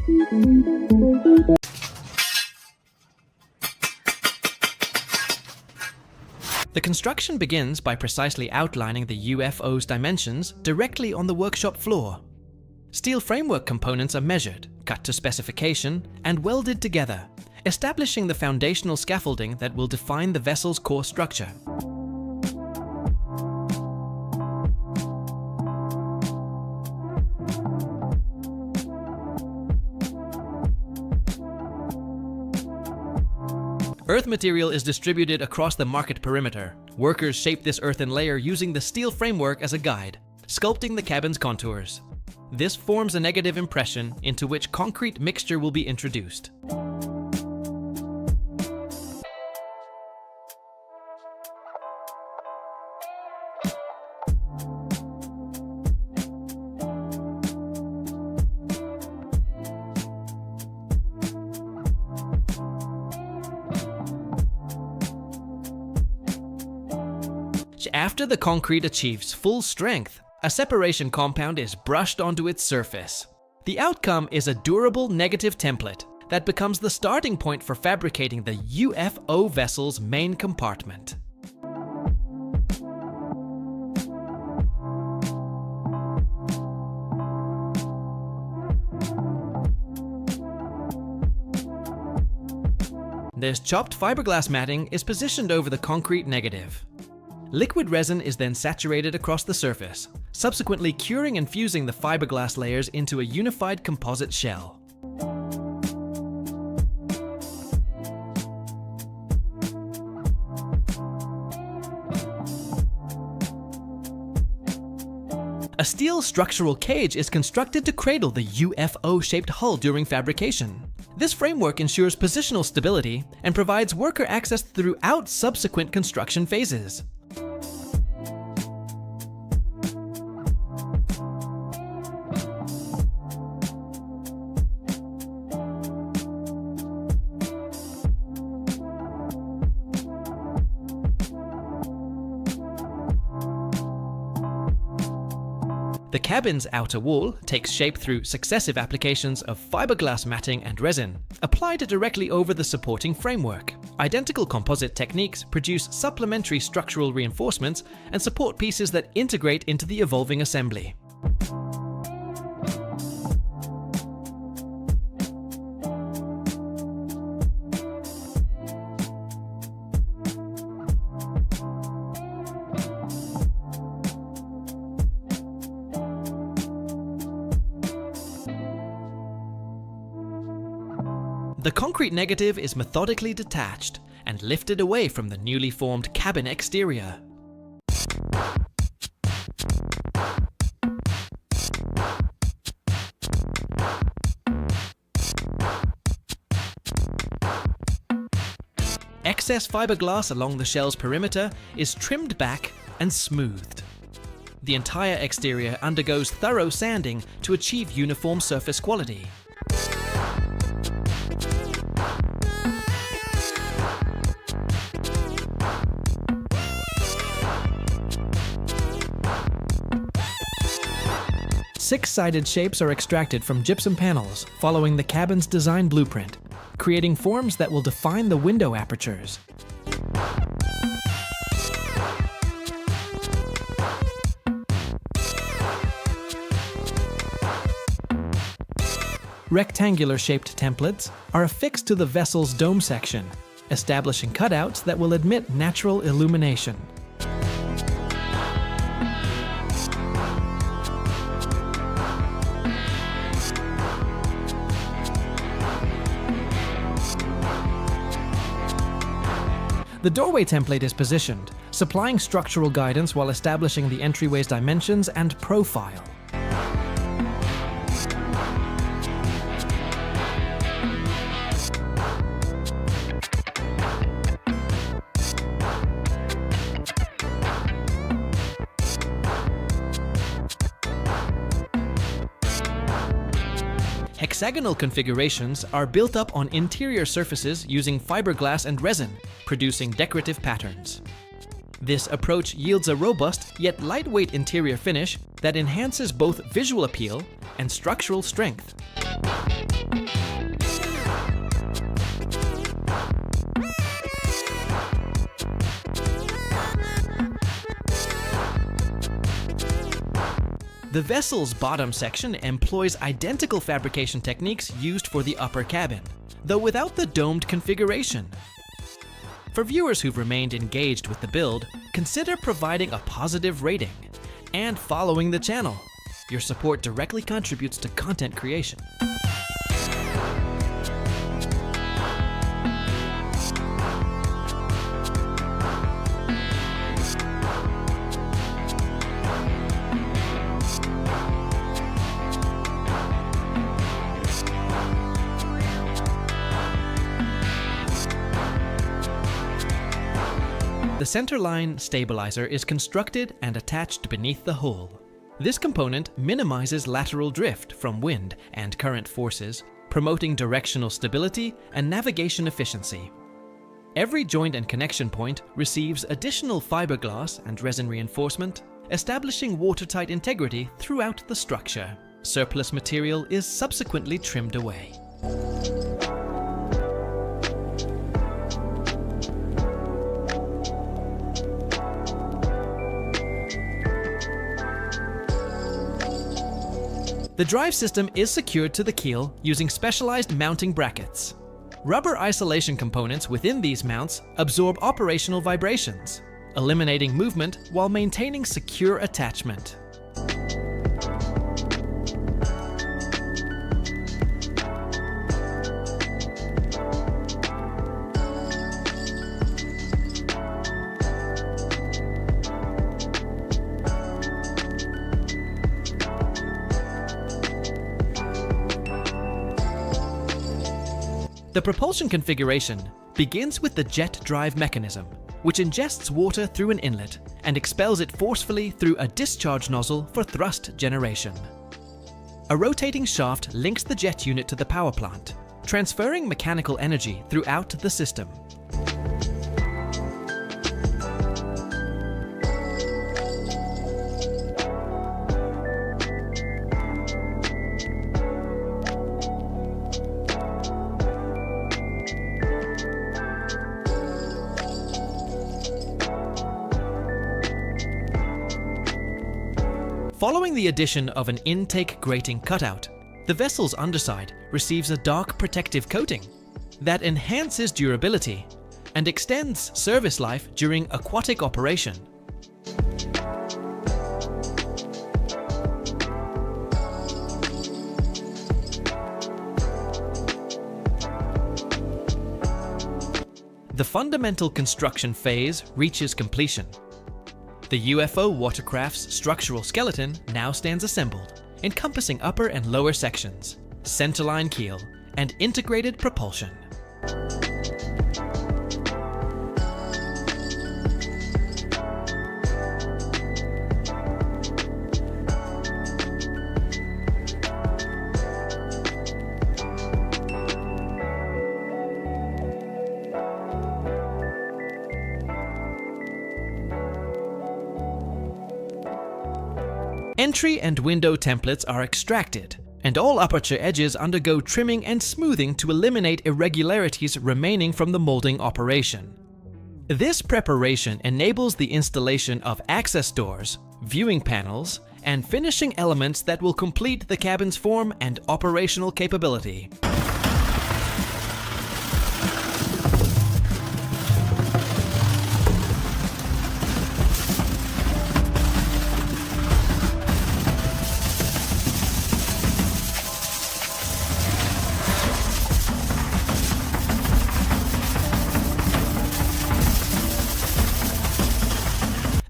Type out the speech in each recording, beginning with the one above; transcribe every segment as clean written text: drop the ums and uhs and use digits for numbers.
The construction begins by precisely outlining the UFO's dimensions directly on the workshop floor. Steel framework components are measured, cut to specification, and welded together, establishing the foundational scaffolding that will define the vessel's core structure. Earth material is distributed across the market perimeter. Workers shape this earthen layer using the steel framework as a guide, sculpting the cabin's contours. This forms a negative impression into which concrete mixture will be introduced. After the concrete achieves full strength, a separation compound is brushed onto its surface. The outcome is a durable negative template that becomes the starting point for fabricating the UFO vessel's main compartment. This chopped fiberglass matting is positioned over the concrete negative. Liquid resin is then saturated across the surface, subsequently curing and fusing the fiberglass layers into a unified composite shell. A steel structural cage is constructed to cradle the UFO-shaped hull during fabrication. This framework ensures positional stability and provides worker access throughout subsequent construction phases. The cabin's outer wall takes shape through successive applications of fiberglass matting and resin, applied directly over the supporting framework. Identical composite techniques produce supplementary structural reinforcements and support pieces that integrate into the evolving assembly. The concrete negative is methodically detached and lifted away from the newly formed cabin exterior. Excess fiberglass along the shell's perimeter is trimmed back and smoothed. The entire exterior undergoes thorough sanding to achieve uniform surface quality. Six-sided shapes are extracted from gypsum panels following the cabin's design blueprint, creating forms that will define the window apertures. Rectangular-shaped templates are affixed to the vessel's dome section, establishing cutouts that will admit natural illumination. The doorway template is positioned, supplying structural guidance while establishing the entryway's dimensions and profile. Hexagonal configurations are built up on interior surfaces using fiberglass and resin, producing decorative patterns. This approach yields a robust yet lightweight interior finish that enhances both visual appeal and structural strength. The vessel's bottom section employs identical fabrication techniques used for the upper cabin, though without the domed configuration. For viewers who've remained engaged with the build, consider providing a positive rating and following the channel. Your support directly contributes to content creation. The centerline stabilizer is constructed and attached beneath the hull. This component minimizes lateral drift from wind and current forces, promoting directional stability and navigation efficiency. Every joint and connection point receives additional fiberglass and resin reinforcement, establishing watertight integrity throughout the structure. Surplus material is subsequently trimmed away. The drive system is secured to the keel using specialized mounting brackets. Rubber isolation components within these mounts absorb operational vibrations, eliminating movement while maintaining secure attachment. The propulsion configuration begins with the jet drive mechanism, which ingests water through an inlet and expels it forcefully through a discharge nozzle for thrust generation. A rotating shaft links the jet unit to the power plant, transferring mechanical energy throughout the system. Following the addition of an intake grating cutout, the vessel's underside receives a dark protective coating that enhances durability and extends service life during aquatic operation. The fundamental construction phase reaches completion. The UFO watercraft's structural skeleton now stands assembled, encompassing upper and lower sections, centerline keel, and integrated propulsion. Entry and window templates are extracted, and all aperture edges undergo trimming and smoothing to eliminate irregularities remaining from the molding operation. This preparation enables the installation of access doors, viewing panels, and finishing elements that will complete the cabin's form and operational capability.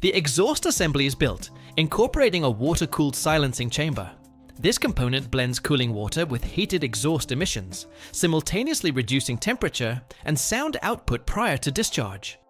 The exhaust assembly is built, incorporating a water-cooled silencing chamber. This component blends cooling water with heated exhaust emissions, simultaneously reducing temperature and sound output prior to discharge.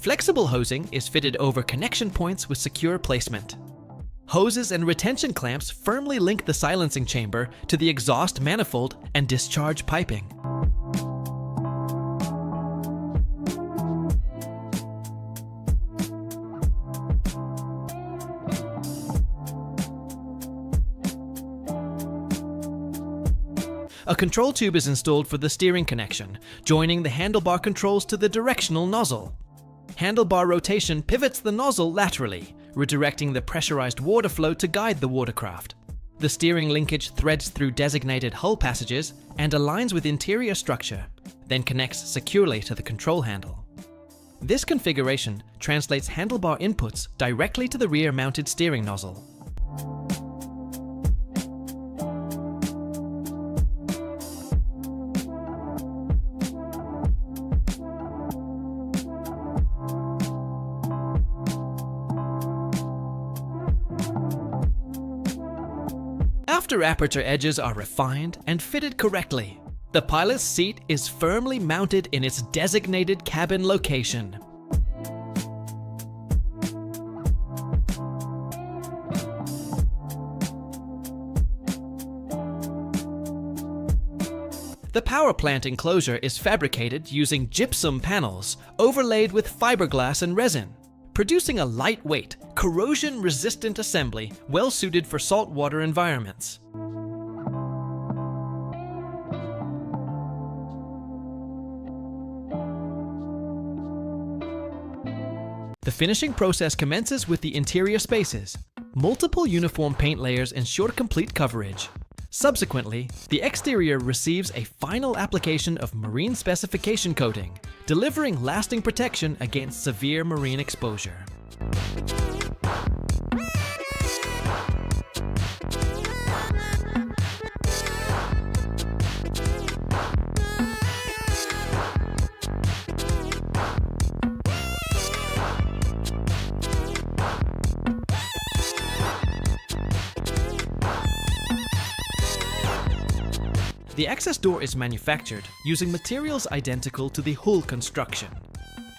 Flexible hosing is fitted over connection points with secure placement. Hoses and retention clamps firmly link the silencing chamber to the exhaust manifold and discharge piping. A control tube is installed for the steering connection, joining the handlebar controls to the directional nozzle. Handlebar rotation pivots the nozzle laterally, redirecting the pressurized water flow to guide the watercraft. The steering linkage threads through designated hull passages and aligns with interior structure, then connects securely to the control handle. This configuration translates handlebar inputs directly to the rear-mounted steering nozzle. After aperture edges are refined and fitted correctly, the pilot's seat is firmly mounted in its designated cabin location. The power plant enclosure is fabricated using gypsum panels overlaid with fiberglass and resin, producing a lightweight, corrosion-resistant assembly well-suited for saltwater environments. The finishing process commences with the interior spaces. Multiple uniform paint layers ensure complete coverage. Subsequently, the exterior receives a final application of marine specification coating, delivering lasting protection against severe marine exposure. The access door is manufactured using materials identical to the hull construction.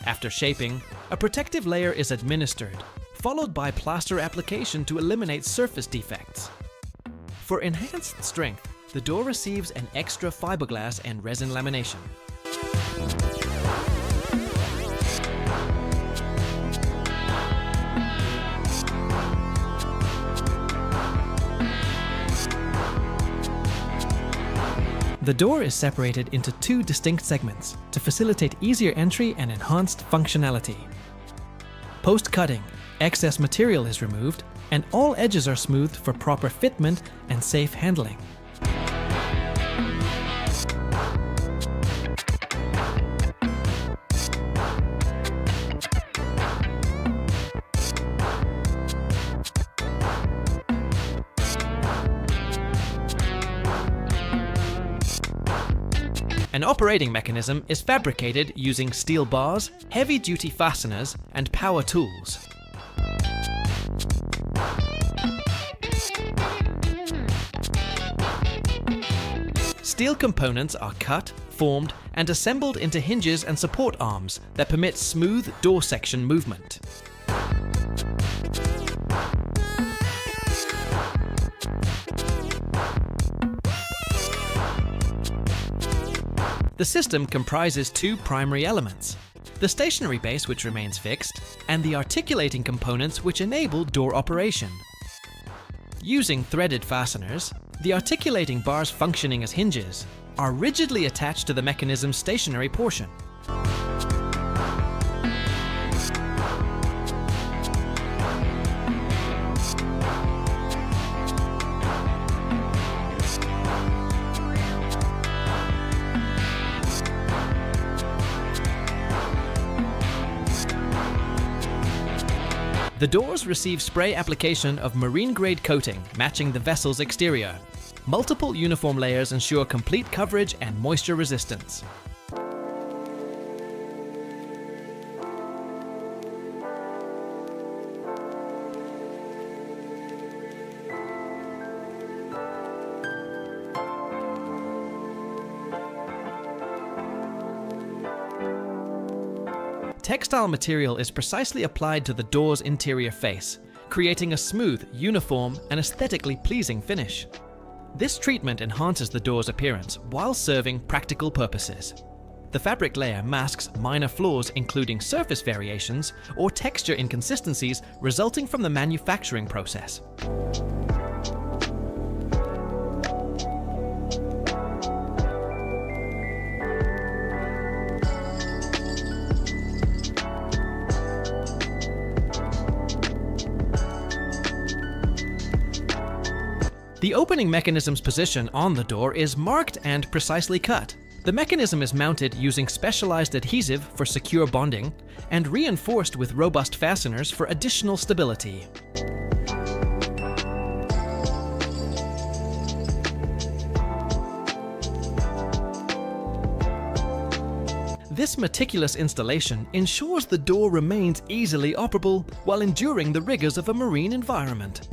After shaping, a protective layer is administered, followed by plaster application to eliminate surface defects. For enhanced strength, the door receives an extra fiberglass and resin lamination. The door is separated into two distinct segments to facilitate easier entry and enhanced functionality. Post-cutting, excess material is removed and all edges are smoothed for proper fitment and safe handling. An operating mechanism is fabricated using steel bars, heavy-duty fasteners, and power tools. Steel components are cut, formed, and assembled into hinges and support arms that permit smooth door section movement. The system comprises two primary elements: the stationary base, which remains fixed, and the articulating components which enable door operation. Using threaded fasteners, the articulating bars functioning as hinges are rigidly attached to the mechanism's stationary portion. The doors receive spray application of marine-grade coating matching the vessel's exterior. Multiple uniform layers ensure complete coverage and moisture resistance. Textile material is precisely applied to the door's interior face, creating a smooth, uniform, and aesthetically pleasing finish. This treatment enhances the door's appearance while serving practical purposes. The fabric layer masks minor flaws, including surface variations or texture inconsistencies resulting from the manufacturing process. The opening mechanism's position on the door is marked and precisely cut. The mechanism is mounted using specialized adhesive for secure bonding and reinforced with robust fasteners for additional stability. This meticulous installation ensures the door remains easily operable while enduring the rigors of a marine environment.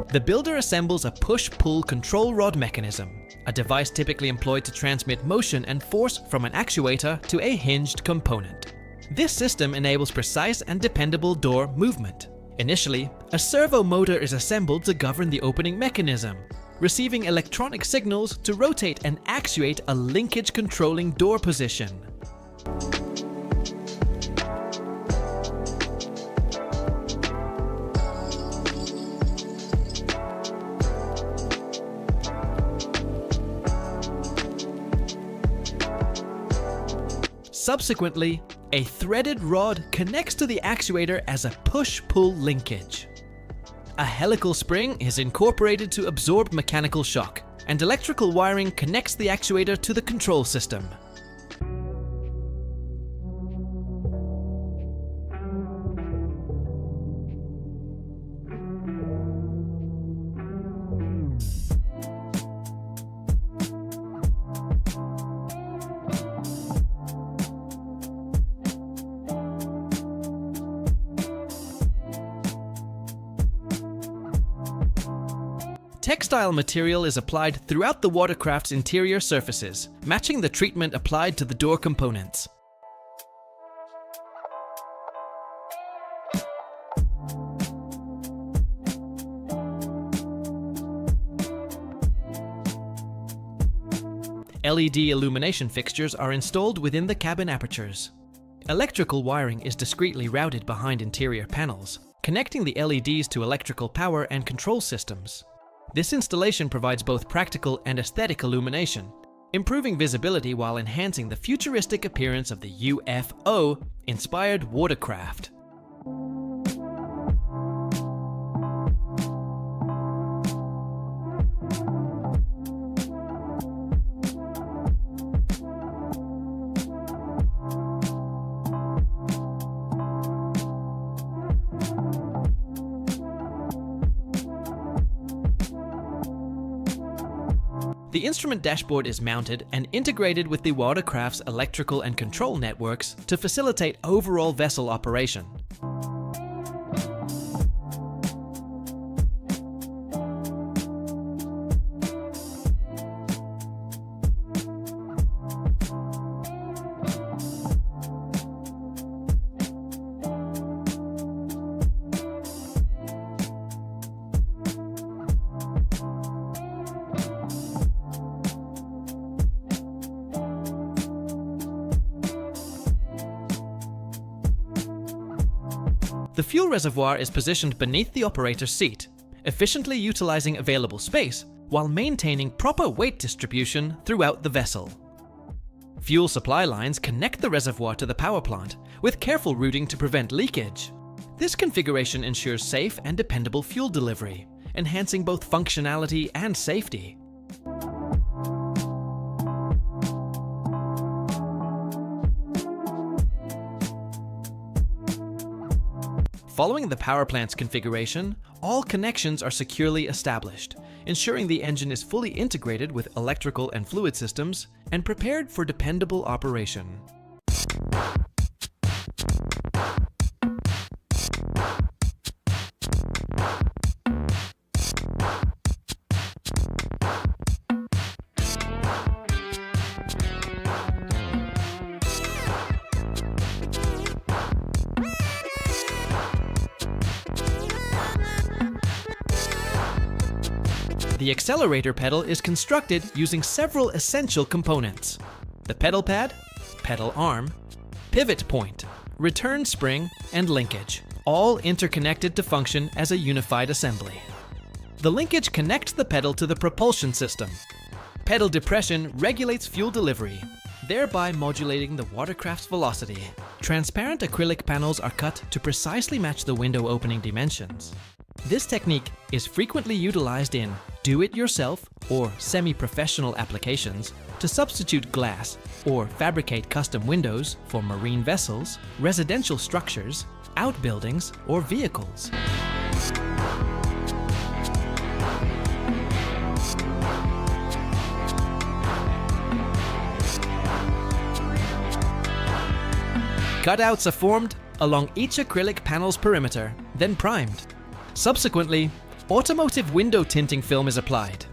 The builder assembles a push-pull control rod mechanism, a device typically employed to transmit motion and force from an actuator to a hinged component. This system enables precise and dependable door movement. Initially, a servo motor is assembled to govern the opening mechanism, receiving electronic signals to rotate and actuate a linkage-controlling door position. Subsequently, a threaded rod connects to the actuator as a push-pull linkage. A helical spring is incorporated to absorb mechanical shock, and electrical wiring connects the actuator to the control system. Textile material is applied throughout the watercraft's interior surfaces, matching the treatment applied to the door components. LED illumination fixtures are installed within the cabin apertures. Electrical wiring is discreetly routed behind interior panels, connecting the LEDs to electrical power and control systems. This installation provides both practical and aesthetic illumination, improving visibility while enhancing the futuristic appearance of the UFO-inspired watercraft. The instrument dashboard is mounted and integrated with the watercraft's electrical and control networks to facilitate overall vessel operation. The fuel reservoir is positioned beneath the operator's seat, efficiently utilizing available space while maintaining proper weight distribution throughout the vessel. Fuel supply lines connect the reservoir to the power plant, with careful routing to prevent leakage. This configuration ensures safe and dependable fuel delivery, enhancing both functionality and safety. Following the power plant's configuration, all connections are securely established, ensuring the engine is fully integrated with electrical and fluid systems and prepared for dependable operation. The accelerator pedal is constructed using several essential components: the pedal pad, pedal arm, pivot point, return spring, and linkage, all interconnected to function as a unified assembly. The linkage connects the pedal to the propulsion system. Pedal depression regulates fuel delivery, thereby modulating the watercraft's velocity. Transparent acrylic panels are cut to precisely match the window opening dimensions. This technique is frequently utilized in do-it-yourself or semi-professional applications to substitute glass or fabricate custom windows for marine vessels, residential structures, outbuildings, or vehicles. Cutouts are formed along each acrylic panel's perimeter, then primed. Subsequently, automotive window tinting film is applied.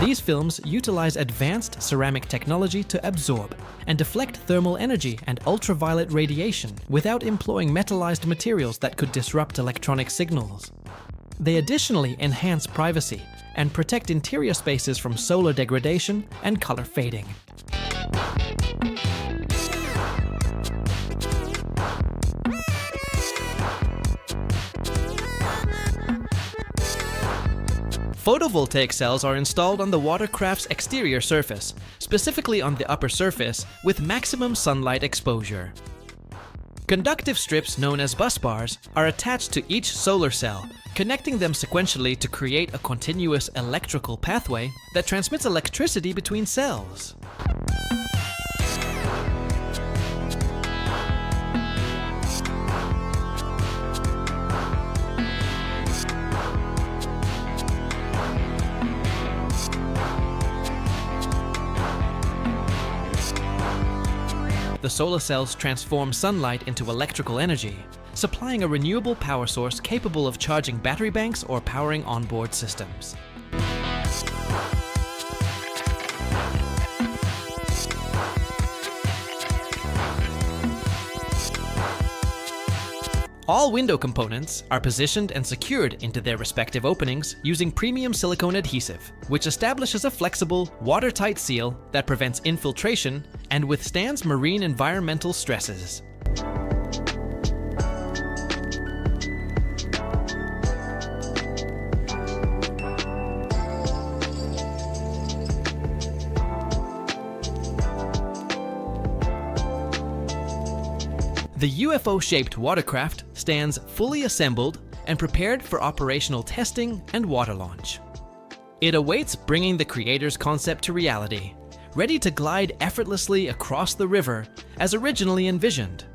These films utilize advanced ceramic technology to absorb and deflect thermal energy and ultraviolet radiation without employing metallized materials that could disrupt electronic signals. They additionally enhance privacy and protect interior spaces from solar degradation and color fading. Photovoltaic cells are installed on the watercraft's exterior surface, specifically on the upper surface, with maximum sunlight exposure. Conductive strips known as bus bars are attached to each solar cell, connecting them sequentially to create a continuous electrical pathway that transmits electricity between cells. The solar cells transform sunlight into electrical energy, supplying a renewable power source capable of charging battery banks or powering onboard systems. All window components are positioned and secured into their respective openings using premium silicone adhesive, which establishes a flexible, watertight seal that prevents infiltration and withstands marine environmental stresses. The UFO-shaped watercraft stands fully assembled and prepared for operational testing and water launch. It awaits bringing the creator's concept to reality, ready to glide effortlessly across the river as originally envisioned.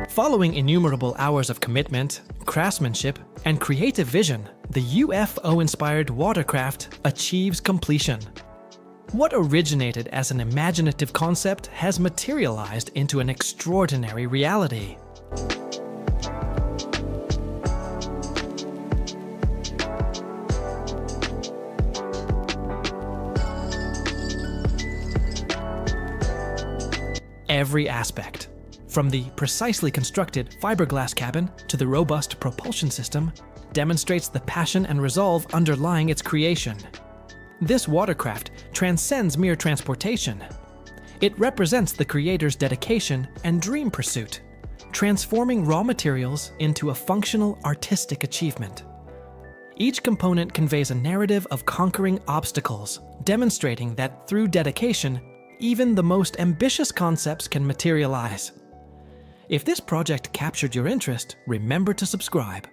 Following innumerable hours of commitment, craftsmanship, and creative vision, the UFO-inspired watercraft achieves completion. What originated as an imaginative concept has materialized into an extraordinary reality. Every aspect, from the precisely constructed fiberglass cabin to the robust propulsion system, demonstrates the passion and resolve underlying its creation. This watercraft transcends mere transportation. It represents the creator's dedication and dream pursuit, transforming raw materials into a functional artistic achievement. Each component conveys a narrative of conquering obstacles, demonstrating that through dedication, even the most ambitious concepts can materialize. If this project captured your interest, remember to subscribe.